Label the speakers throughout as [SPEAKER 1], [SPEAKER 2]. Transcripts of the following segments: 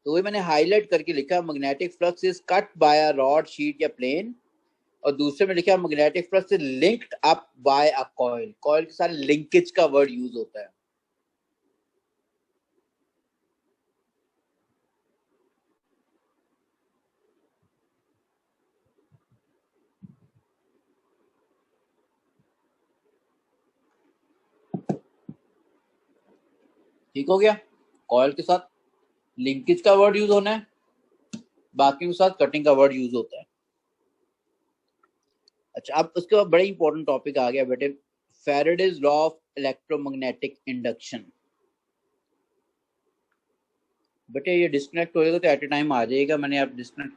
[SPEAKER 1] तो वही मैंने हाईलाइट करके लिखा, magnetic flux is cut bye a rod, sheet या प्लेन। और दूसरे में लिखा magnetic flux is linked up by a coil. Coil के साथ लिंकेज का वर्ड यूज होता है। ठीक हो गया। कॉइल के साथ लिंकेज का वर्ड यूज होना है, बाकी के साथ कटिंग का वर्ड यूज होता है। अच्छा, अब उसके बाद बड़ा इंपॉर्टेंट टॉपिक आ गया बेटे, Faraday's law of electromagnetic induction. बेटे ये डिस्कनेक्ट होएगा तो एट ए टाइम आ जाएगा, मैंने आप डिस्कनेक्ट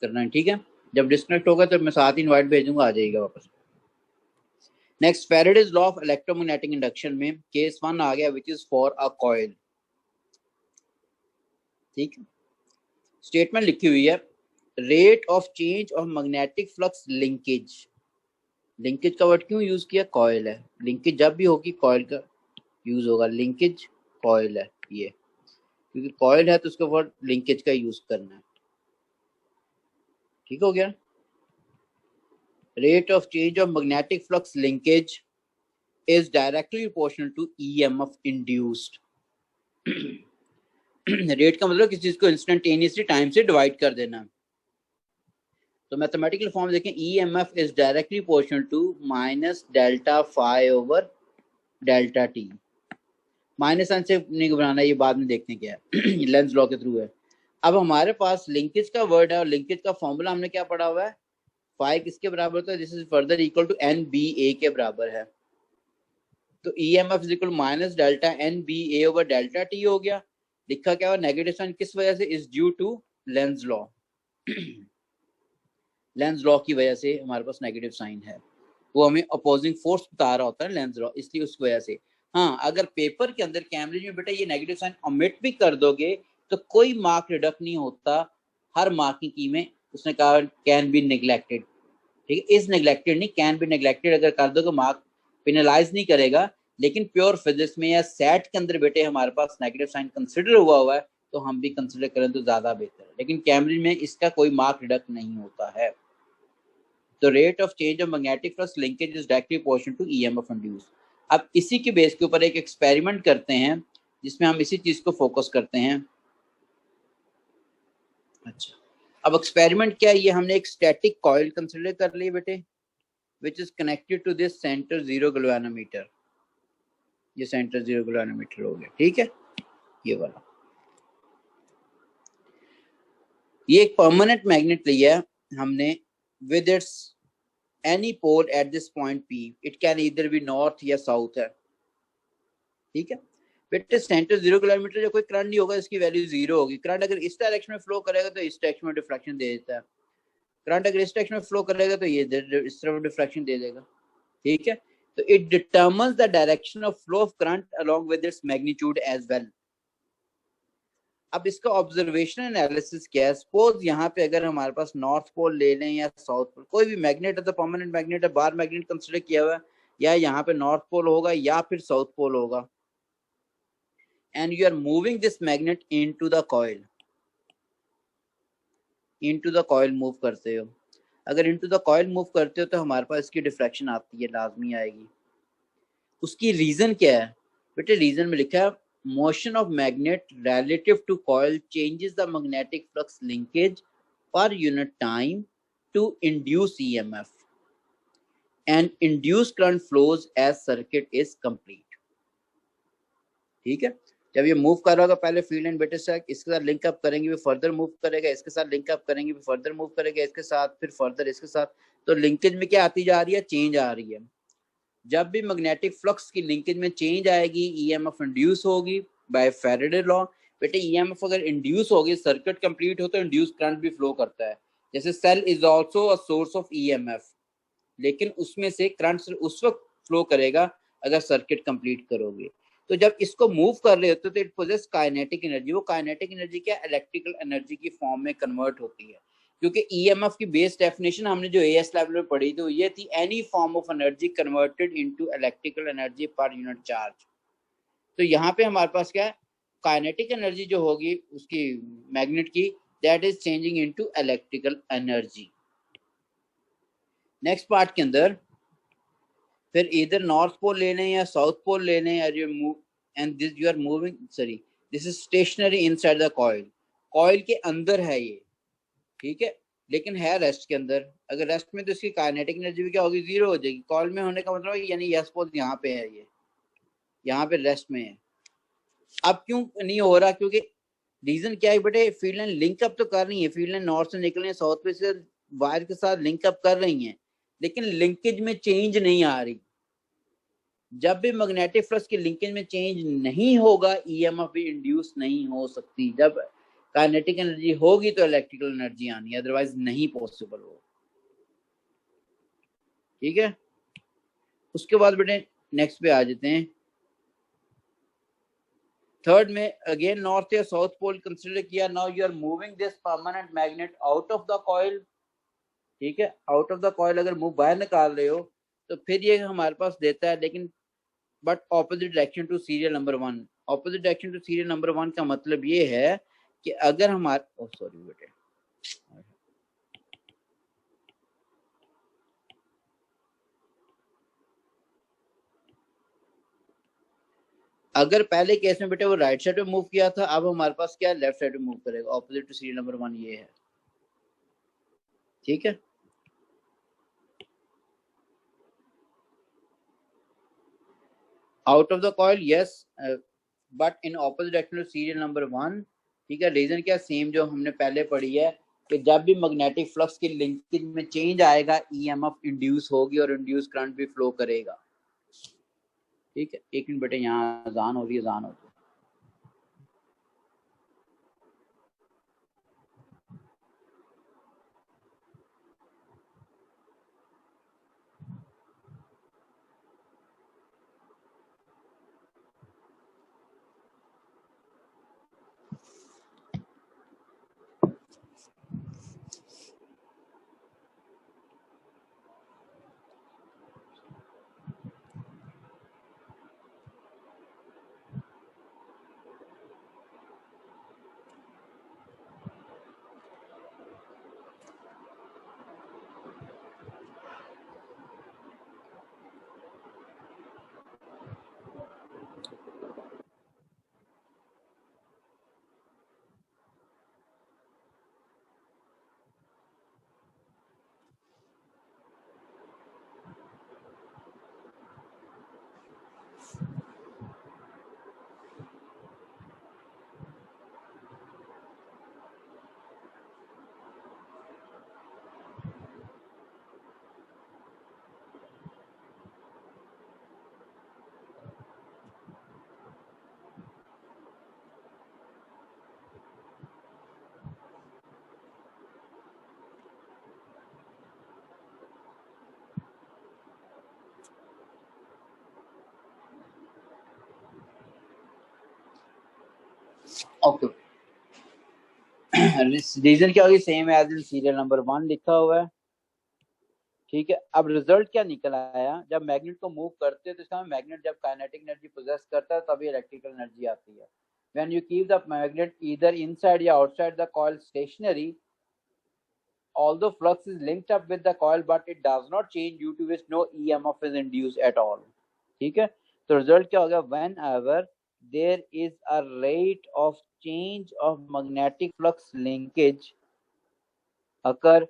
[SPEAKER 1] करना है, ठीक है। जब डिस्कनेक्ट होगा तो मैं साथ ही इनवाइट भेजूंगा, आ जाएगा वापस। Next, Faraday's law of electromagnetic induction में केस 1 आ गया, which is for a coil. ठीक है, स्टेटमेंट लिखी हुई है, rate of change of magnetic flux linkage. Linkage का वर्ड क्यों यूज किया, कॉइल है, लिंकेज जब भी होगी कॉइल का यूज होगा, लिंकेज कॉइल है ये, क्योंकि कॉइल है तो उसका वर्ड लिंकेज का यूज करना है। ठीक हो गया। Rate of change of magnetic flux linkage is directly proportional to EMF induced। Rate का मतलब किसी चीज को इंस्टेंटेनियसली टाइम से डिवाइड कर देना। तो मैथमेटिकल फॉर्म देखें, EMF is directly proportional to minus delta phi over delta t। Minus sign से नहीं घबराना, ये बाद में देखते हैं क्या है। लेंस लॉ के थ्रू है। अब हमारे पास लिंकेज का वर्ड है और लिंकेज का फॉर्मूला हमने क्या पढ़ा हुआ है, फाई किसके बराबर होता है, this is further equal to NBA के बराबर है। तो EMF is equal minus delta NBA over delta T हो गया। लिखा क्या हुआ, नेगेटिव साइन किस वजह से, is due to Lenz law. Lenz law की वजह से हमारे पास नेगेटिव साइन है, वो हमें अपोजिंग फोर्स बता रहा होता है लेंस लॉ, इसलिए उस वजह से। हाँ, अगर पेपर के अंदर कैमरे में बेटा ये नेगेटिव साइन ओमिट भी कर दोगे तो कोई मार्क रिडक्ट नहीं होता, हर मार्किंग की में उसने कहा कैन बी नेग्लेक्टेड। ठीक है, इज नेग्लेक्टेड नहीं, कैन बी नेग्लेक्टेड अगर कर दोगे मार्क पेनलाइज नहीं करेगा। लेकिन प्योर फिजिक्स में या सेट के अंदर बेटे हमारे पास नेगेटिव साइन कंसिडर हुआ है, तो हम भी कंसिडर करें तो ज्यादा बेहतर है, लेकिन कैमरे में इसका कोई मार्क रिडक्ट नहीं होता है। तो rate of change of magnetic flux linkage is directly proportional to EMF induce. अब इसी के बेस के ऊपर एक एक्सपेरिमेंट करते हैं जिसमें हम इसी चीज को फोकस करते हैं। अच्छा, अब एक्सपेरिमेंट क्या है, ये हमने एक स्टैटिक कॉइल कंसिडर कर ली बेटे, which is connected to this center 0 galvanometer। ये सेंटर 0 galvanometer हो गया, ठीक है, ये वाला। ये एक परमानेंट मैग्नेट लिया है हमने with its any pole at this point P, it can either be north या south है। ठीक है बेटे, सेंटर 0 किलोमीटर जो कोई करंट नहीं होगा, इसकी वैल्यू 0 होगी। करंट अगर इस डायरेक्शन में फ्लो करेगा तो इस डायरेक्शन में डिफ्लेक्शन दे देता है, करंट अगर इस डायरेक्शन में फ्लो करेगा तो ये इस तरफ डिफ्लेक्शन दे देगा। ठीक है, तो it determines the direction of flow of current along with its magnitude as well. अब इसका ऑब्जर्वेशन एनालिसिस क्या है, सपोज यहाँ पे अगर हमारे पास नॉर्थ पोल ले लें या साउथ पोल, कोई भी मैग्नेट है तो परमानेंट मैग्नेट है, बार मैग्नेट कंसिडर किया हुआ है, या यहाँ पे नॉर्थ पोल होगा या फिर साउथ पोल होगा, and you are moving this magnet into the coil, into the coil move करते हो। अगर इनटू द कॉइल मूव करते हो तो हमारे पास इसकी डिफ्रैक्शन आती है, लाजमी आएगी। उसकी रीजन क्या है बेटे, रीजन में लिखा है motion of magnet relative to coil changes the magnetic flux linkage per unit time to induce EMF and induced current flows as circuit is complete। ठीक है, जब ये मूव कर रहा होगा पहले फील्ड एंड बेटे से इसके साथ लिंक अप करेंगे, फिर फर्दर मूव करेगा, इसके साथ लिंक अप करेंगे, फिर फर्दर मूव करेगा इसके साथ, फिर फर्दर इसके साथ। तो लिंकेज में क्या आती जा रही है, चेंज आ रही है। जब भी मैग्नेटिक फ्लक्स की लिंकेज में चेंज आएगी, EMF इंड्यूस होगी बाय फैराडे लॉ। बेटे EMF अगर इंड्यूस होगी, सर्किट कंप्लीट हो तो इंड्यूस करंट भी फ्लो करता है। जैसे cell is also a source of EMF, लेकिन उसमें से करंट उस वक्त फ्लो करेगा अगर सर्किट कंप्लीट करोगे। तो जब इसको मूव कर रहे होते तो इट पोजेस काइनेटिक एनर्जी। वो काइनेटिक एनर्जी क्या, इलेक्ट्रिकल एनर्जी की फॉर्म में कन्वर्ट होती है, क्योंकि EMF की बेस डेफिनेशन हमने जो AS लेवल में पढ़ी थी ये थी, any form of energy converted into electrical energy per unit charge. तो यहाँ पे हमारे पास क्या है, काइनेटिक एनर्जी जो होगी उसकी मैग्नेट की, that is changing into electrical energy. Next part के अंदर फिर इधर नॉर्थ पोल ले लें या साउथ पोल ले लें, और you move and this you are moving, sorry this is stationary inside the coil, coil के अंदर है ये, ठीक है, लेकिन है रेस्ट के अंदर। अगर रेस्ट में तो इसकी काइनेटिक एनर्जी भी क्या होगी, जीरो हो जाएगी। कॉइल में होने का मतलब है यानी यस पोल यहाँ पे है, ये यहाँ पे रेस्ट में है। अब क्यों नहीं हो रहा, क्योंकि रीजन क्या है बेटे, फील्ड लाइन लिंक अप तो कर रही है, फील्ड लाइन नॉर्थ से निकल रही है, साउथ पे से वायर के साथ लिंक अप कर रही है, लेकिन लिंकेज में चेंज नहीं आ रही। जब भी मैग्नेटिक फ्लक्स की लिंकेज में चेंज नहीं होगा, ईएमएफ भी इंड्यूस नहीं हो सकती। जब काइनेटिक एनर्जी होगी तो इलेक्ट्रिकल एनर्जी आनी है, अदरवाइज नहीं पॉसिबल हो। ठीक है, उसके बाद बेटे नेक्स्ट पे आ जाते हैं। थर्ड में अगेन नॉर्थ या साउथ पोल कंसिडर किया। Now you are moving this permanent magnet out of the coil, ठीक है, आउट ऑफ द कॉइल अगर मूव बाहर निकाल रहे हो तो फिर ये हमारे पास देता है, लेकिन but opposite direction to serial number one. Opposite direction to serial number one का मतलब ये है कि अगर हमारे सॉरी बेटे, अगर पहले केस में बेटे वो राइट साइड पे मूव किया था, अब हमारे पास क्या लेफ्ट साइड पे मूव करेगा, opposite to serial number one ये है। ठीक है, out of the coil yes, but in opposite direction to serial number one. ठीक है, रीजन क्या, सेम जो हमने पहले पढ़ी है कि जब भी मैग्नेटिक फ्लक्स की लिंकेज में चेंज आएगा, ईएमएफ इंड्यूस होगी और इंड्यूस करंट भी फ्लो करेगा। ठीक है, एक मिनट बेटे, यहाँ अजान हो रही है, अजान हो रही है। ओके, रीजन क्या होगी, same as in serial number one लिखा हुआ है। ठीक है, अब रिजल्ट क्या निकल आया, जब मैग्नेट को मूव करते हैं तो इसका मैग्नेट जब काइनेटिक एनर्जी पोजेस करता है तभी इलेक्ट्रिकल एनर्जी आती है। When you keep the magnet either inside या outside the coil stationary, although flux is linked up with the coil but it does not change, due to which no EMF is induced at all। ठीक है, तो result क्या होगा, whenever there is a rate of change of magnetic flux linkage occur,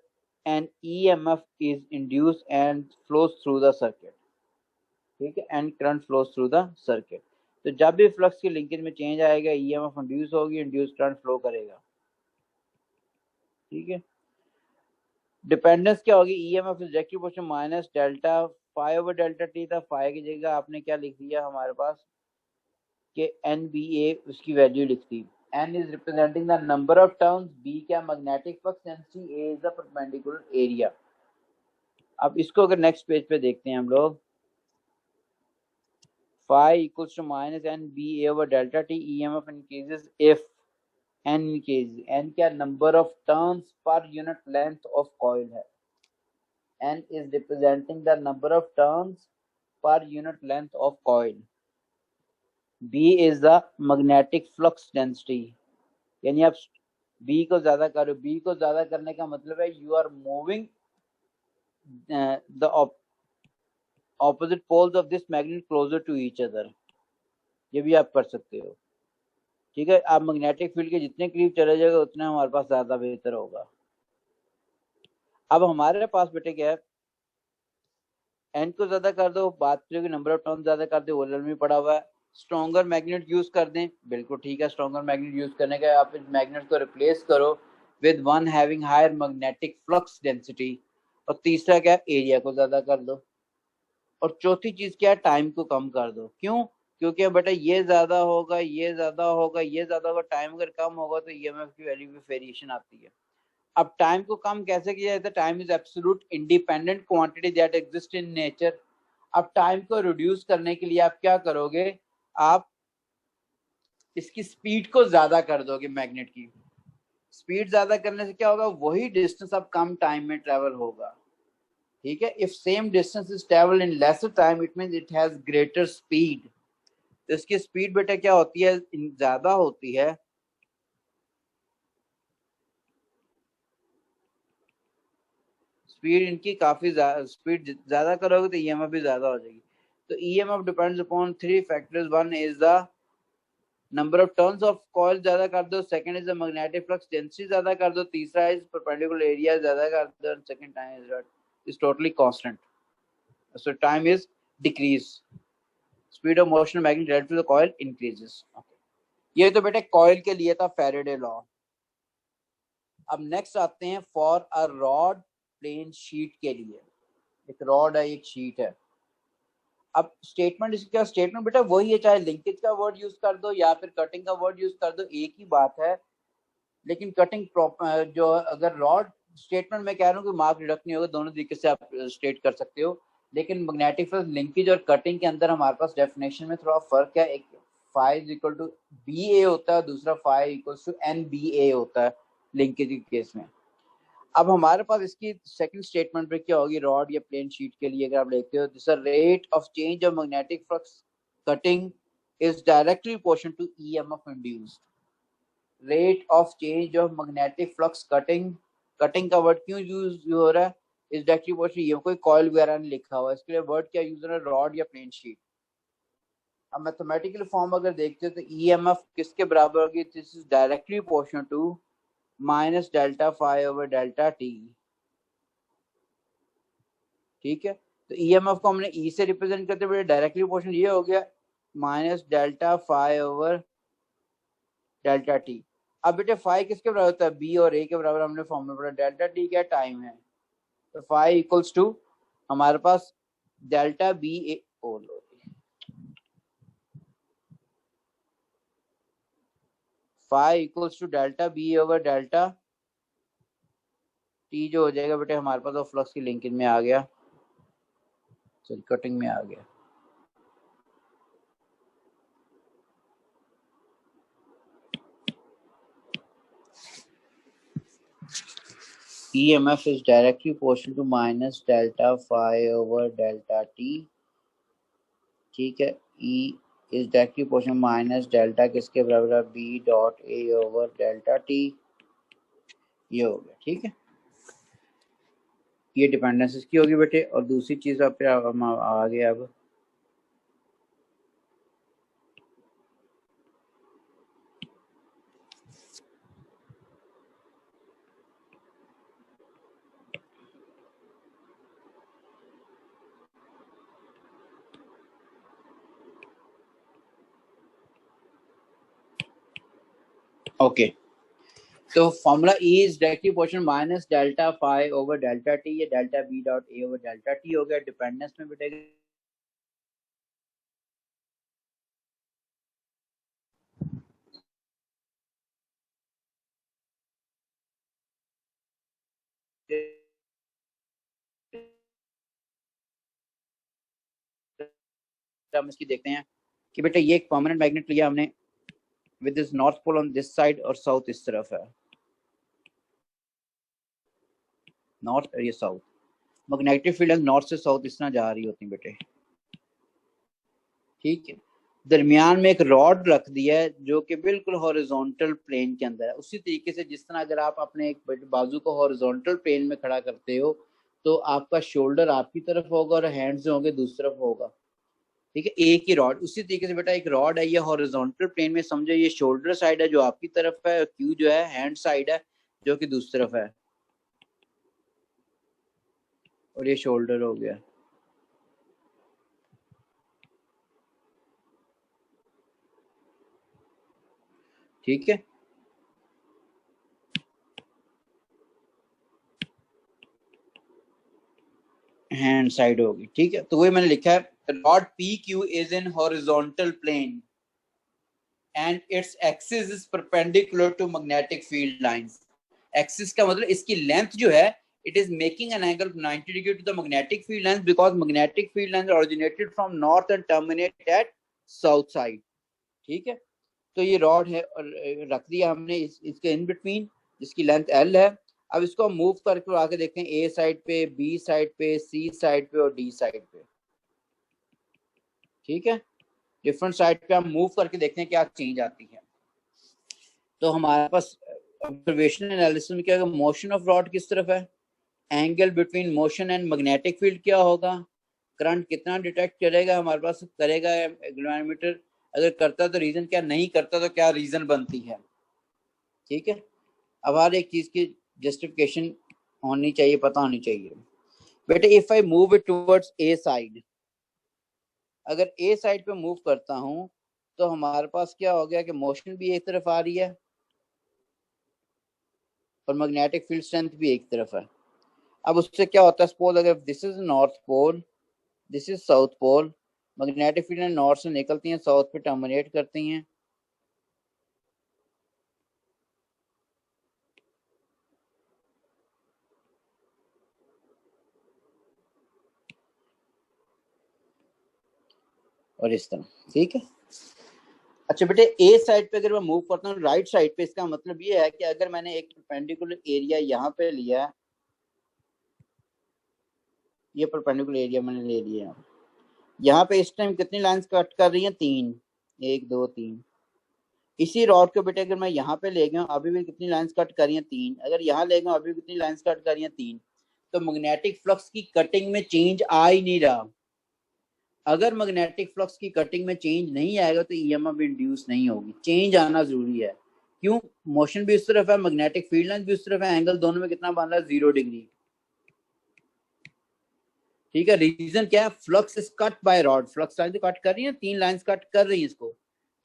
[SPEAKER 1] an EMF is induced and flows through the circuit। ठीक है, and current flows through the circuit। तो जब भी फ्लक्स की लिंकेज में चेंज आएगा, ईएमएफ इंड्यूस होगी, induce current flow करेगा। ठीक है, डिपेंडेंस क्या होगी, EMF is directly proportional minus delta phi over delta T था। फाई की जगह आपने क्या लिख दिया हमारे पास कि एन बी ए उसकी वैल्यू लिख दी। N is representing the number of turns, B क्या magnetic flux, and see A is the perpendicular area. अब इसको अगर नेक्स्ट पेज पे देखते हैं हम लोग, phi equals to minus N B A over delta T, EMF increases if N increase, N क्या number of turns per unit length of coil है, n is representing the number of turns per unit length of coil। B is the magnetic flux density, यानी आप B को ज्यादा करो, B को ज्यादा करने का मतलब है you are moving the opposite poles of this magnet closer to each other, ये भी आप कर सकते हो। ठीक है, आप मैग्नेटिक फील्ड के जितने करीब चले जाएगा उतना हमारे पास ज्यादा बेहतर होगा। अब हमारे पास बेटे क्या है, एन को ज्यादा कर दो, बात करोगे नंबर ऑफ टर्न ज्यादा कर दो, वोलर में पड़ा हुआ है। स्ट्रॉन्गर मैग्नेट यूज कर दें, बिल्कुल ठीक है, स्ट्रॉन्गर मैग्नेट यूज करने का आप इस मैग्नेट को रिप्लेस करो with one having higher magnetic flux density. और तीसरा क्या है, एरिया को ज्यादा कर दो। और चौथी चीज क्या है, टाइम को कम कर दो। क्यों? क्योंकि बेटा ये ज्यादा होगा, ये ज्यादा होगा, ये ज्यादा होगा, टाइम अगर कम होगा तो ईएमएफ की वैल्यू में वेरिएशन आती है। अब टाइम को कम कैसे किया जाता है? Time is absolute independent quantity that exist in nature. अब टाइम को रिड्यूस करने के लिए आप क्या करोगे, आप इसकी स्पीड को ज्यादा कर दोगे। मैग्नेट की स्पीड ज्यादा करने से क्या होगा, वही डिस्टेंस अब कम टाइम में ट्रेवल होगा। ठीक है, if same distance is travel in lesser time it means it has greater speed. तो इसकी स्पीड बेटा क्या होती है, ज्यादा होती है। स्पीड इनकी काफी स्पीड ज्यादा करोगे तो ईएमएफ भी ज्यादा हो जाएगी। तो EMF depends upon three factors. One is the number of turns of coil ज्यादा कर दो, second is the magnetic flux density ज्यादा कर दो, तीसरा इज परपेंडिकुलर एरिया ज्यादा कर दो, and second time is totally constant, so time is decrease, speed of motion magnet relative to the coil increases। ये तो बेटे कॉइल के लिए था फैराडे लॉ। अब नेक्स्ट आते हैं for a rod plane sheet के लिए। एक रॉड है, एक शीट है। अब स्टेटमेंट इसका स्टेटमेंट बेटा वही है, चाहे लिंकेज का वर्ड यूज कर दो या फिर कटिंग का वर्ड यूज कर दो, एक ही बात है। लेकिन कटिंग जो अगर रॉड स्टेटमेंट में कह रहा हूँ कि मार्क रिडक्ट नहीं होगा, दोनों तरीके से आप स्टेट कर सकते हो। लेकिन मैग्नेटिक फ्लक्स लिंकेज और कटिंग के अंदर हमारे पास डेफिनेशन में थोड़ा फर्क है। एक phi is equal to B A होता है, दूसरा phi equal to N B A होता है लिंकेज के केस में। अब हमारे पास इसकी सेकंड स्टेटमेंट पे क्या होगी, रॉड या प्लेन शीट के लिए अगर आप देखते हो, this rate of change of magnetic flux cutting is directly proportional to EMF induced. Rate of change of magnetic flux cutting, cutting का वर्ड क्यों यूज हो रहा है, इज डायरेक्टली प्रोपोर्शनल, ये कोई कॉइल वगैरह नहीं लिखा हुआ, इसके लिए वर्ड क्या यूज हो रहा है, रॉड या प्लेन शीट। अब मैथमेटिकल फॉर्म अगर देखते हो तो ईएमएफ किसके बराबर होगी, this is directly proportional to minus delta phi over delta T. ठीक है, तो ईएमएफ को हमने ई से रिप्रेजेंट करते हुए डायरेक्टली प्रोपोर्शनल ये हो गया minus delta phi over delta T. अब बेटे फाई किसके बराबर होता है, बी और ए के बराबर। हमने फॉर्मूला पढ़ा, डेल्टा टी क्या टाइम है, तो फाई इक्वल्स टू हमारे पास डेल्टा बी ए ओ लो, phi equals to delta B over delta T जो हो जाएगा बेटे हमारे पास, वो फ्लक्स की लिंकेज में आ गया, सॉरी कटिंग में आ गया। EMF is directly proportional to minus delta phi over delta t। ठीक है, E is directly proportional minus delta किसके बराबर है, B dot A over delta t। ये हो गया। ठीक है, ये डिपेंडेंस इसकी होगी बेटे। और दूसरी चीज आप आ गए अब, ओके तो formula E is directly proportional minus delta phi over delta T, ये delta B dot A over delta T हो गया। डिपेंडेंस में बेटे हम इसकी देखते हैं कि बेटे ये एक परमानेंट मैग्नेट लिया हमने with this north pole on this side और साउथ इस तरफ है, नॉर्थ और ये साउथ। मैग्नेटिक फील्ड नॉर्थ से साउथ इस तरह जा रही होती बेटे। ठीक है, दरमियान में एक रॉड रख दिया है जो कि बिल्कुल हॉरिजॉन्टल प्लेन के अंदर है। उसी तरीके से जिस तरह अगर आप अपने एक बाजू को हॉरिजॉन्टल प्लेन में खड़ा करते हो तो आपका शोल्डर आपकी तरफ होगा और हैंड्स जो होंगे दूसरी तरफ होगा, ठीक है, एक ही रॉड। उसी तरीके से बेटा एक रॉड है, ये हॉरिजॉन्टल प्लेन में समझो, ये शोल्डर साइड है जो आपकी तरफ है, क्यू जो है हैंड साइड है जो कि दूसरी तरफ है, और ये शोल्डर हो गया। ठीक है, हैंड साइड होगी। ठीक है, तो वही मैंने लिखा है, rod P Q is in horizontal plane and its axis is perpendicular to magnetic field lines. Axis का मतलब इसकी लेंथ जो है, it is making an angle 90 degree to the magnetic field lines because magnetic field lines originated from north and terminate at south side। ठीक है, तो ये rod है और रख दिया हमने इसके इन बिटवीन, जिसकी लेंथ एल है। अब इसको हम मूव करके आके देखते हैं ए साइड पे, बी साइड पे, सी साइड पे और डी साइड पे। ठीक है, डिफरेंट साइड पे हम मूव करके देखते हैं क्या चेंज आती है। तो हमारे पास ऑब्जर्वेशन एनालिसिस में क्या, मोशन ऑफ रॉड किस तरफ है, angle between motion and magnetic field क्या होगा, करंट कितना डिटेक्ट करेगा हमारे पास, करेगा ग्लोमेटर, अगर करता तो रीजन क्या, नहीं करता तो क्या रीजन बनती है। ठीक है, अब हर एक चीज की जस्टिफिकेशन होनी चाहिए, पता होनी चाहिए। बेटे if I move it towards a side, अगर ए साइड पे मूव करता हूं तो हमारे पास क्या हो गया कि मोशन भी एक तरफ आ रही है और मैग्नेटिक फील्ड स्ट्रेंथ भी एक तरफ है। अब उससे क्या होता है, सपोज अगर this is north pole, this is south pole, magnetic field north से निकलती हैं, साउथ पे टर्मिनेट करती हैं। और इस तरह, ठीक है। अच्छा बेटे ए साइड पे अगर मैं मूव करता हूँ राइट साइड पे, इसका मतलब ये है कि अगर मैंने एक परपेंडिकुलर एरिया यहाँ पे लिया है, ये परपेंडिकुलर एरिया मैंने ले लिया, यहाँ पे इस टाइम कितनी लाइंस कट कर रही हैं, 3, 1 2 3। इसी रॉड को बेटे अगर मैं यहाँ पे ले गया, अभी भी कितनी लाइंस कट कर रही हैं, 3। अगर यहाँ ले गया, अभी कितनी लाइंस कट कर रही हैं, 3। तो मैग्नेटिक फ्लक्स की कटिंग में चेंज आ ही नहीं रहा। अगर मैग्नेटिक फ्लक्स की कटिंग में चेंज नहीं आएगा तो ईएमएफ इंड्यूस नहीं होगी, चेंज आना जरूरी है। क्यों, मोशन भी उस तरफ है, मैग्नेटिक फील्ड लाइन भी उस तरफ है, एंगल दोनों में कितना बन रहा है, 0 डिग्री। ठीक है, रीजन क्या है, flux is cut by rod, flux line तो कट कर रही है, 3 लाइंस कट कर रही है इसको,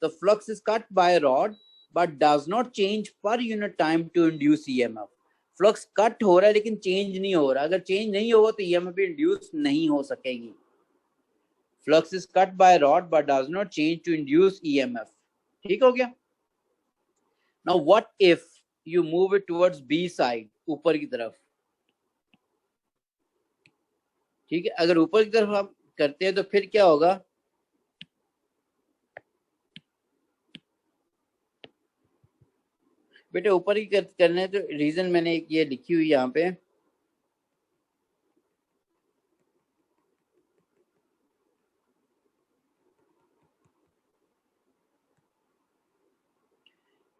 [SPEAKER 1] तो flux is cut by rod but does not change per unit time to induce EMF. Flux cut हो रहा है लेकिन चेंज नहीं हो रहा, अगर चेंज नहीं होगा तो ईएमएफ इंड्यूस नहीं हो सकेगी। Flux is cut by rod but does not change to induce EMF. ठीक हो गया। Now what if you move it towards B side, ऊपर की तरफ। ठीक है, अगर ऊपर की तरफ आप करते हैं तो फिर क्या होगा, बेटे ऊपर ही करने तो रीजन मैंने एक ये लिखी हुई यहाँ पे,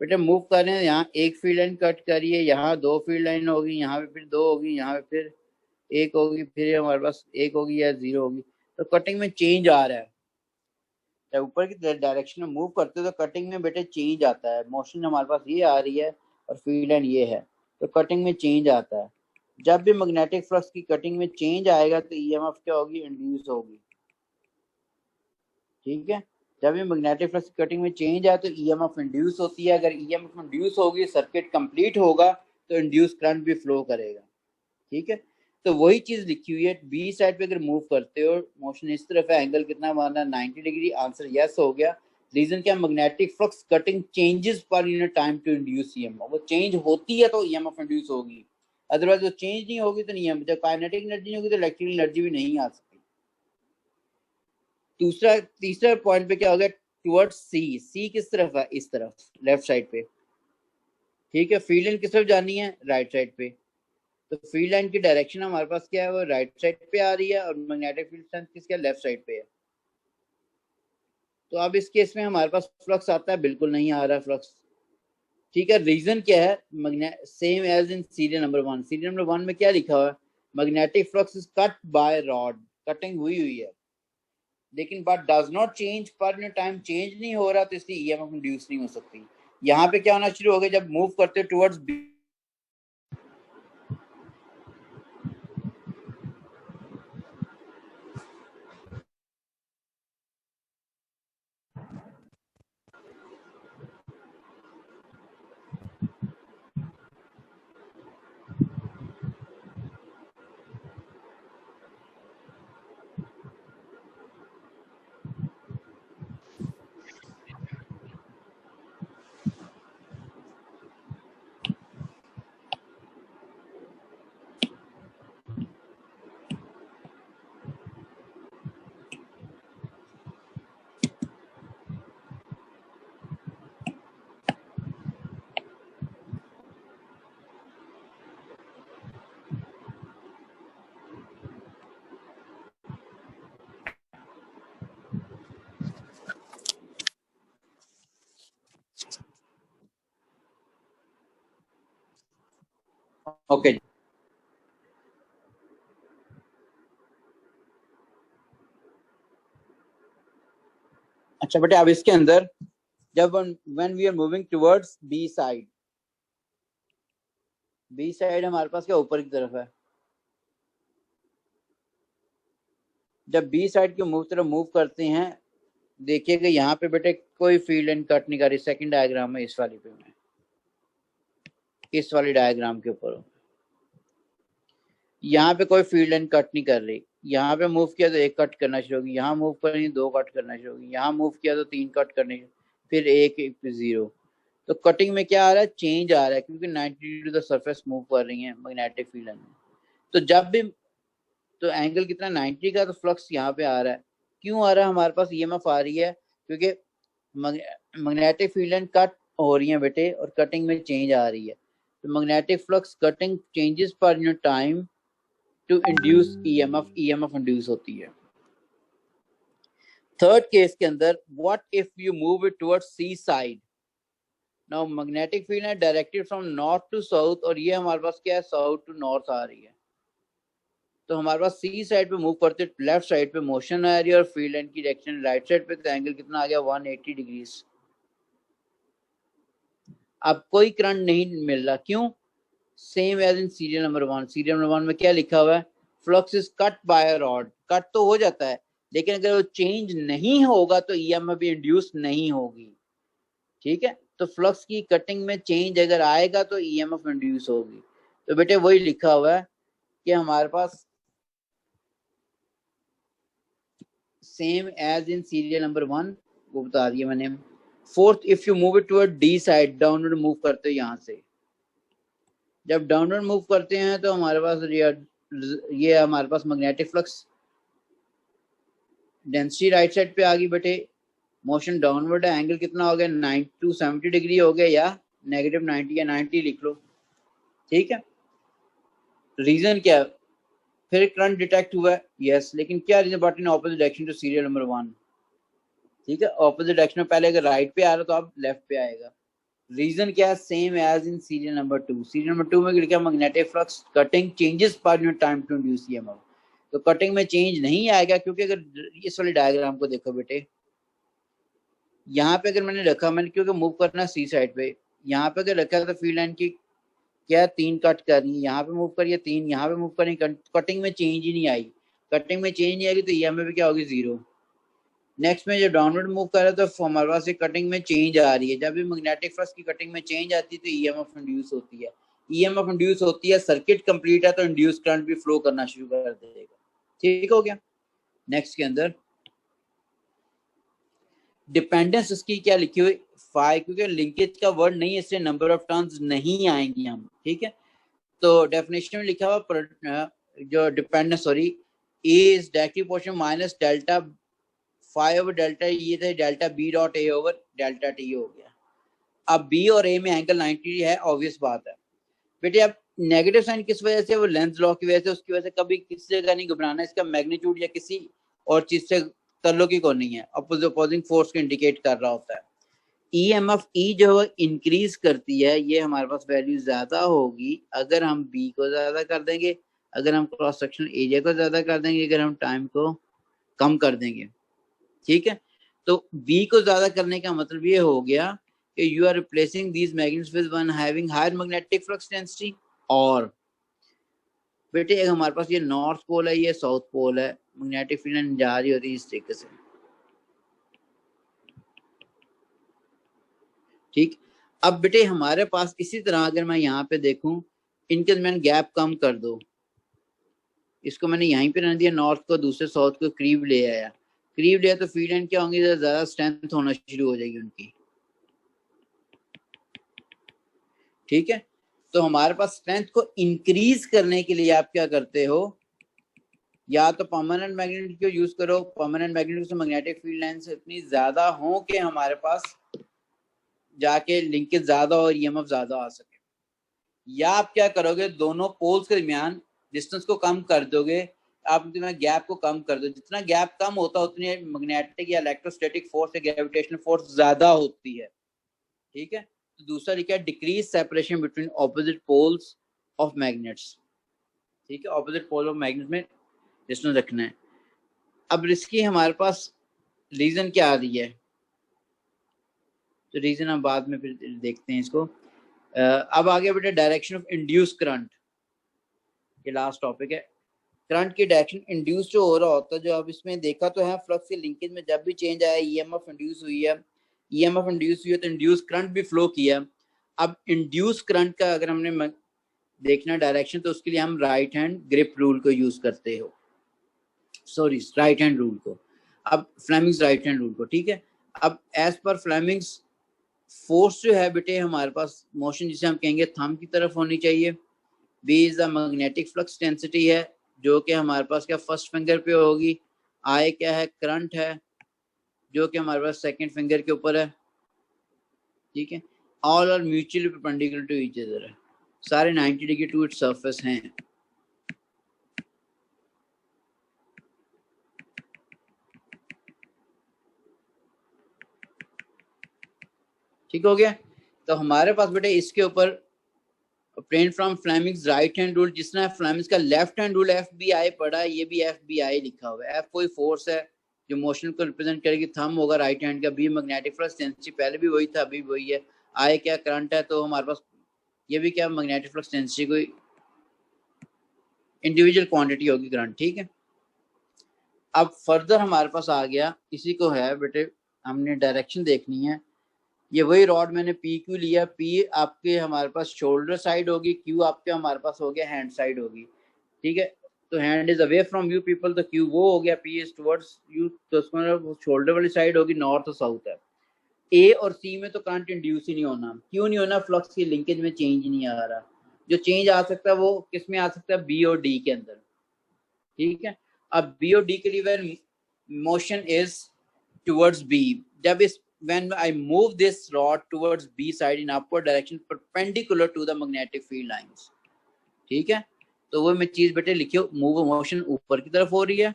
[SPEAKER 1] बेटे मूव कर रहे हैं, यहाँ एक फील्ड लाइन कट करिए, यहाँ 2 फील्ड लाइन होगी, यहाँ पे फिर 2 होगी, यहाँ पे फिर 1 होगी, फिर हमारे पास 1 होगी या 0 होगी, तो कटिंग में चेंज आ रहा है। जब ऊपर की डायरेक्शन में मूव करते हो तो कटिंग में बेटे चेंज आता है, मोशन हमारे पास ये आ रही है और फील्ड लाइन ये है, तो कटिंग में चेंज आता है। जब भी मैग्नेटिक फ्लक्स की कटिंग में चेंज आएगा तो ईएमएफ क्या होगी, इंड्यूस होगी। ठीक है, जब भी मैग्नेटिक फ्लक्स की कटिंग में चेंज आए तो ईएमएफ इंड्यूस होती है। अगर ईएमएफ इंड्यूस होगी, सर्किट कंप्लीट होगा तो इंड्यूस करंट भी फ्लो करेगा। ठीक है, तो वही चीज लिखी हुई है, बी साइड पे अगर मूव करते हो, मोशन इस तरफ है, एंगल कितना मारना है, 90 डिग्री, आंसर यस हो गया। रीजन क्या, magnetic flux cutting changes per unit time to induce EMF, वो चेंज होती है तो ईएमएफ इंड्यूस होगी, अदरवाइज वो चेंज नहीं होगी तो नहीं है। जब काइनेटिक एनर्जी नहीं होगी तो इलेक्ट्रिकल एनर्जी भी नहीं आ सकती। दूसरा तीसरा पॉइंट पे क्या हो गया, टुवर्ड्स सी, सी किस तरफ है, इस तरफ, लेफ्ट साइड पे। ठीक है, फील्ड लाइन किस तरफ जानी है, राइट साइड पे, तो फील्ड लाइन की डायरेक्शन हमारे पास क्या है, वो राइट साइड पे आ रही है, और मैग्नेटिक फील्ड स्ट्रेंथ किसके, लेफ्ट साइड पे है। तो अब इस केस में हमारे पास फ्लक्स आता है, बिल्कुल नहीं आ रहा फ्लक्स। ठीक है, रीजन क्या है? Same as in serial number 1। Serial number 1 में क्या लिखा हुआ है? Magnetic flux is cut by rod, cutting हुई हुई है, लेकिन but does not change, per time change नहीं हो रहा, तो इसलिए ईएमएफ इंड्यूस नहीं हो सकती। यहाँ पे क्या होना शुरू हो गया? जब मूव करते हो टुवर्ड्स ओके। अच्छा बेटे, अब इसके अंदर जब when we are moving towards B side, B side हमारे पास क्या ऊपर की तरफ है, जब बी साइड की तरफ मूव करते हैं, देखिएगा यहाँ पे बेटे कोई फील्ड एंड कट नहीं कर रही। सेकंड डायग्राम में इस वाली पे मैं इस वाली डायग्राम के ऊपर हूँ, यहाँ पे कोई फील्ड एंड कट नहीं कर रही। यहाँ पे मूव किया तो एक कट करना शुरू होगी, यहाँ मूव करेंगे दो कट करना शुरू होगी, यहाँ मूव किया तो तीन कट करने, फिर एक जीरो। तो कटिंग में क्या आ रहा है? चेंज आ रहा है, क्योंकि 90 डिग्री द सरफेस मूव कर रही है मैग्नेटिक फील्ड में। तो जब भी तो एंगल कितना 90 का, तो फ्लक्स यहाँ पे आ रहा है। क्यों आ रहा है? हमारे पास ईएमएफ आ रही है, क्योंकि मैग्नेटिक फील्ड एंड कट हो रही है बेटे, और कटिंग में चेंज आ रही है। तो magnetic flux cutting changes per time to induce EMF, EMF induce होती है। थर्ड केस के अंदर, what if you move it towards C side. Now magnetic field है directed from north to south, और ये हमारे पास क्या है? साउथ टू नॉर्थ आ रही है। तो हमारे पास सी साइड पे मूव करते, लेफ्ट साइड पे मोशन आ रही है, और फील्ड एंड की डायरेक्शन राइट साइड पे, तो एंगल कितना आ गया? 180 डिग्री। अब कोई करंट नहीं मिल रहा, क्यों? Same as in serial number 1। Serial number 1 में क्या लिखा हुआ है? Flux is cut by rod. Cut तो हो जाता है, लेकिन अगर वो चेंज नहीं होगा तो ईएमएफ भी इंड्यूस नहीं होगी। ठीक है, तो फ्लक्स की कटिंग में चेंज अगर आएगा तो ईएमएफ इंड्यूस होगी। तो बेटे वही लिखा हुआ है कि हमारे पास same as in serial number 1, वो बता दिया मैंने। Fourth, if you move it toward D side, downward move करते हो यहाँ से, जब डाउनवर्ड मूव करते हैं तो हमारे पास ये हमारे पास magnetic flux density right side पे आ गई बेटे। मोशन डाउनवर्ड है, एंगल कितना हो गया? 9 to 70 डिग्री हो गया, या -90 या 90 लिख लो। ठीक है, रीजन क्या है? फिर करंट डिटेक्ट हुआ है, यस, लेकिन क्या reason? But in opposite direction to serial number 1। ठीक है, ऑपोजिट डायरेक्शन में पहले अगर राइट पे आ रहा तो अब लेफ्ट पे आएगा। रीजन क्या है? Same as in serial number 2। Serial number 2 में लिखा magnetic flux cutting changes per time to induce EMF. तो कटिंग में चेंज नहीं आएगा, क्योंकि अगर इस वाले डायग्राम को देखो बेटे, यहाँ पे अगर मैंने रखा, मैंने क्योंकि मूव करना सी साइड पे, यहाँ पे अगर रखा तो फील्ड लाइन की क्या तीन कट करनी है, यहाँ पे मूव करिए तीन, यहाँ पे मूव करिए, कटिंग में चेंज ही नहीं आई। कटिंग में चेंज नहीं आएगी तो ईएमएफ क्या होगी? जीरो। नेक्स्ट में जो डाउनवर्ड मूव कर रहा है तो हमारे पास कटिंग में चेंज आ रही है। जब भी मैग्नेटिक फ्लक्स की कटिंग में चेंज आती है तो ईएमएफ इंड्यूस होती है। ईएमएफ इंड्यूस होती है, सर्किट कंप्लीट है तो इंड्यूस करंट भी फ्लो करना शुरू कर देगा। ठीक हो गया। नेक्स्ट के अंदर डिपेंडेंस उसकी क्या लिखी हुई? 5, क्योंकि लिंकेज का वर्ड नहीं है इसलिए नंबर ऑफ टर्न्स नहीं आएंगी हम। ठीक है, तो डेफिनेशन में लिखा हुआ जो dependence, sorry, A is directly proportional minus delta 5 over delta, ये थे delta B dot A over delta T हो गया। अब बी और ए में एंगल 90 है, ऑब्वियस बात है बेटे। अब नेगेटिव साइन किस वजह से? वो लेंस लॉ की वजह से, उसकी वजह से कभी किसी जगह नहीं घबराना, इसका मैग्नीट्यूड या किसी और चीज से ताल्लुक ही को नहीं है, अपोजिंग फोर्स को इंडिकेट कर रहा होता है। EMF E जो है इंक्रीज करती है, ये हमारे पास वैल्यू ज्यादा होगी अगर हम B को ज्यादा कर देंगे, अगर हम क्रॉस सेक्शन एरिया को ज्यादा कर देंगे, अगर हम टाइम को कम कर देंगे। ठीक है, तो B को ज्यादा करने का मतलब ये हो गया कि you are replacing these magnets with one having higher magnetic flux density. और बेटे एक हमारे पास ये नॉर्थ पोल है, ये साउथ पोल है, मैग्नेटिक फील्ड जा रही होती है इस तरीके से। ठीक, अब बेटे हमारे पास इसी तरह अगर मैं यहाँ पे देखूं, इनके मैंने गैप कम कर दो, इसको मैंने यहीं पे रहने दिया, नॉर्थ को दूसरे साउथ को करीब ले आया, करीब लिया तो फील्ड एंड क्या होंगी, ज्यादा स्ट्रेंथ होना शुरू हो जाएगी उनकी। ठीक है, तो हमारे पास स्ट्रेंथ को इंक्रीज करने के लिए आप क्या करते हो, या तो परमानेंट मैग्नेट को यूज करो, परमानेंट मैग्नेट से मैग्नेटिक फील्ड लाइंस इतनी ज्यादा हो कि हमारे पास जाके लिंकेज ज्यादा और ईएमएफ ज्यादा आ सके, या आप क्या करोगे, दोनों पोल्स के दरमियान डिस्टेंस को कम कर दोगे, आप गैप को कम कर दो, जितना गैप कम होता है उतनी मैग्नेटिक या इलेक्ट्रोस्टैटिक फोर्स या ग्रेविटेशनल फोर्स ज्यादा होती है। ठीक है, तो दूसरा लिखा है decrease separation between opposite poles of magnets. ठीक है, ऑपोजिट पोल ऑफ मैग्नेट में डिस्टेंस रखना है। अब इसकी हमारे पास रीजन क्या आ रही है, तो रीजन हम बाद में फिर देखते हैं इसको। अब आगे बेटा डायरेक्शन ऑफ इंड्यूस करंट, ये लास्ट टॉपिक है। करंट की डायरेक्शन इंड्यूस जो हो रहा होता है, जो अब इसमें देखा तो है फ्लक्स की लिंकेज में जब भी चेंज आया, ईएमएफ इंड्यूस हुई है, ईएमएफ इंड्यूस हुई है तो इंड्यूस करंट भी फ्लो किया। अब इंड्यूस करंट का अगर हमने देखना डायरेक्शन, तो उसके लिए हम राइट हैंड ग्रिप रूल को यूज करते हो, सॉरी राइट हैंड रूल को, अब फ्लेमिंग्स राइट हैंड रूल को। ठीक है, अब एज पर फ्लेमिंग्स फोर्स जो है बेटे हमारे पास मोशन जिसे हम कहेंगे थंब की तरफ होनी चाहिए। B is the magnetic flux density है, जो कि हमारे पास क्या फर्स्ट फिंगर पे होगी। I क्या है, करंट है, जो कि हमारे पास सेकंड फिंगर के ऊपर है। ठीक है, all are mutually perpendicular to each other है, सारे 90 डिग्री टू इट्स सरफेस हैं। ठीक हो गया, तो हमारे पास बेटे इसके ऊपर plane from Fleming's right hand rule, जिसने फ्लेमिंग्स का लेफ्ट हैंड रूल FBI पढ़ा है, ये भी FBI लिखा हुआ है। F कोई फोर्स है जो मोशन को रिप्रेजेंट करेगी, थंब होगा राइट हैंड का, B मैग्नेटिक फ्लक्स डेंसिटी, पहले भी वही था अभी भी वही है, I क्या करंट है, तो हमारे पास ये भी क्या मैग्नेटिक फ्लक्स डेंसिटी कोई इंडिविजुअल क्वांटिटी होगी करंट। ठीक है, अब फर्दर हमारे पास आ गया, इसी को है बेटे हमने डायरेक्शन देखनी है। ये वही रॉड मैंने पी क्यू लिया, पी आपके हमारे पास शोल्डर साइड होगी, क्यू आपके हमारे पास हो गया हैंड साइड होगी। ठीक है, तो hand is away from you people, तो क्यू वो हो गया, पी इज टुवर्ड्स यू, तो उसमें शोल्डर वाली साइड होगी, नॉर्थ और साउथ है। ए और सी में तो करंट इंड्यूस ही नहीं होना, क्यों नहीं होना, फ्लक्स की लिंकेज में चेंज नहीं आ रहा, जो चेंज आ सकता है वो किस में आ सकता है, बी और डी के अंदर। ठीक है, अब बी और डी के लिए मोशन इज टुवर्ड्स बी, जब इस when I move this rod towards B side in upward direction perpendicular to the magnetic field lines। ठीक है, तो वो मैं चीज बेटे लिखियो, मूव मोशन ऊपर की तरफ हो रही है,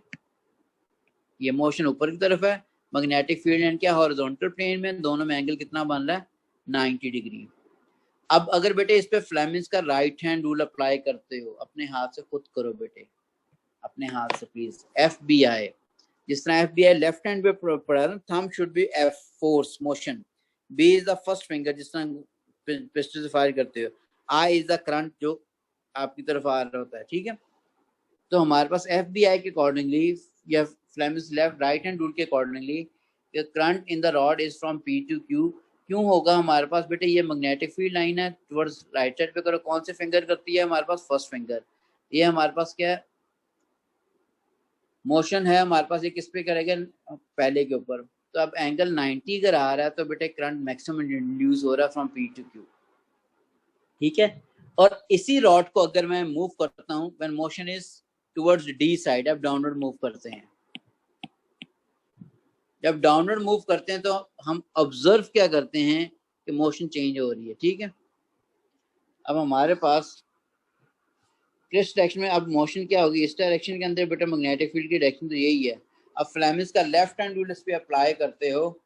[SPEAKER 1] ये मोशन ऊपर की तरफ है, मैग्नेटिक फील्ड लाइन क्या हॉरिजॉन्टल प्लेन में, दोनों में एंगल कितना बन रहा है, 90 डिग्री। अब अगर बेटे इस पे फ्लेमिंग्स का राइट हैंड रूल अप्लाई करते हो, अपने हाथ से खुद करो बेटे, अपने हाथ से प्लीज, FBI, जिस तरह FBI लेफ्ट हैंड पे पढ़ा है, thumb should be F force motion, B is the first finger जिस तरह पिस्टल से फायर करते हो, I इज द करंट जो आपकी तरफ आ रहा होता है। ठीक है, तो हमारे पास FBI के अकॉर्डिंगली या Fleming's left right hand rule के accordingly current in the rod is from P to Q। क्यों होगा हमारे पास बेटे, ये मैग्नेटिक फील्ड लाइन है, टुवर्ड्स राइट साइड पे करो, कौन से फिंगर करती है हमारे पास, फर्स्ट फिंगर। ये हमारे पास क्या है, मोशन है हमारे पास, ये किस पे करेगा, पहले के ऊपर, तो अब एंगल 90 अगर आ रहा है तो बेटे करंट मैक्सिमम इंड्यूस हो रहा है फ्रॉम P to Q। ठीक है, और इसी रॉड को अगर मैं मूव करता हूं when motion is towards D side, अब डाउनवर्ड मूव करते हैं, जब डाउनवर्ड मूव करते हैं तो हम ऑब्जर्व क्या करते हैं कि मोशन चेंज हो रही है। ठीक है, अब हमारे पास किस डायरेक्शन में अब मोशन क्या होगी, इस डायरेक्शन के अंदर बेटा मैग्नेटिक फील्ड की डायरेक्शन तो यही है, अब फ्लेमिश का लेफ्ट हैंड रूल इस पे अप्लाई करते हो,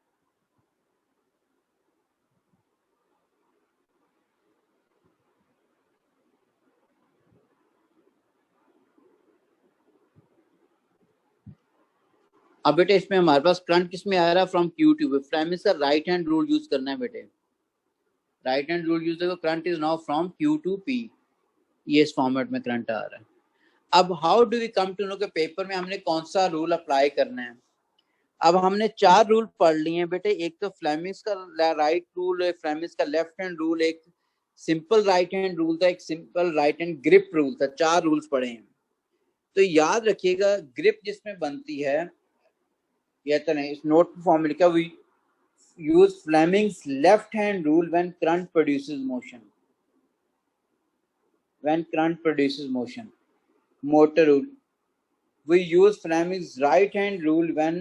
[SPEAKER 1] अब बेटे इसमें हमारे पास करंट किस में आ रहा है, फ्रॉम क्यू टू। फ्लेमिश का राइट हैंड रूल यूज करना है बेटे, राइट हैंड रूल यूज करो, current is now from Q to P, ये इस फॉर्मेट में करंट आ रहा है। अब how do we come to know के पेपर में हमने कौन सा रूल अप्लाई करना है। अब हमने 4 रूल पढ़ लिए हैं बेटे, एक तो फ्लेमिश का राइट रूल, फ्लेमिश का लेफ्ट हैंड रूल, एक सिंपल राइट हैंड रूल था, एक simple right hand grip rule था। 4 रूल्स पढ़े हैं। तो याद रखिएगा ग्रिप जिसमें बनती है, या तो नहीं, इस नोट फॉर्म में लिखा, we use Fleming's left hand rule when current produces motion, when current produces motion. Motor rule, we use Fleming's right hand rule when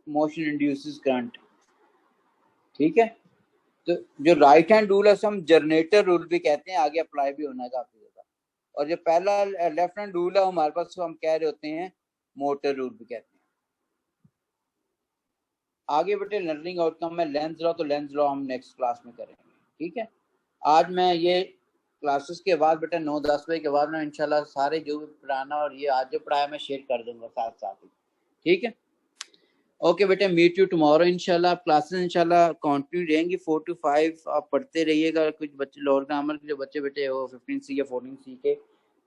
[SPEAKER 1] motion induces current। ठीक है, तो जो राइट हैंड रूल है उसे हम generator rule भी कहते हैं, आगे अप्लाई भी होना है काफी ज्यादा। और जो पहला लेफ्ट हैंड रूल है हमारे पास, हम कह रहे होते हैं मोटर रूल भी कहते हैं। आगे बेटे लर्निंग आउटकम में लेंस लॉ, तो लेंस लॉ हम नेक्स्ट क्लास में करेंगे। ठीक है, आज मैं ये क्लासेस के बाद बेटा 9-10 बजे के बाद में इंशाल्लाह सारे जो भी पढ़ाना और ये आज जो पढ़ाया मैं शेयर कर दूंगा साथ साथ ही। ठीक है, ओके बेटे, मीट यू टुमारो इंशाल्लाह। आप क्लासेस इंशाल्लाह कंटिन्यू रहेंगी 4 to 5, आप पढ़ते रहिएगा। कुछ बच्चे लोअर ग्रामर के जो बच्चे बेटे हो 15C या 14C के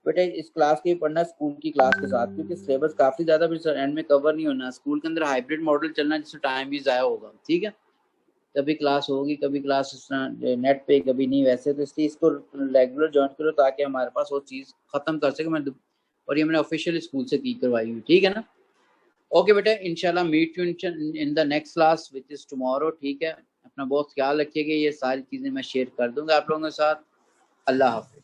[SPEAKER 1] बेटे, इस क्लास के पढ़ना स्कूल की क्लास के साथ, क्योंकि सिलेबस काफी ज्यादा फिर एंड में कवर नहीं होना। स्कूल के अंदर हाइब्रिड मॉडल चलना जिससे टाइम भी ज़ाया होगा। ठीक है, कभी क्लास होगी, कभी क्लास नेट पे, कभी नहीं, वैसे तो इसलिए इसको रेगुलर ज्वाइन करो ताकि हमारे पास वो चीज़ खत्म कर सके। मैं और ये मैंने ऑफिशियल स्कूल से की करवाई हुई। ठीक है ना, ओके बेटा, इंशाल्लाह meet you in the next class which is tomorrow. ठीक है, अपना बहुत ख्याल रखिएगा, ये सारी चीज़ें मैं शेयर कर दूंगा आप लोगों के साथ। अल्लाह हाफिज।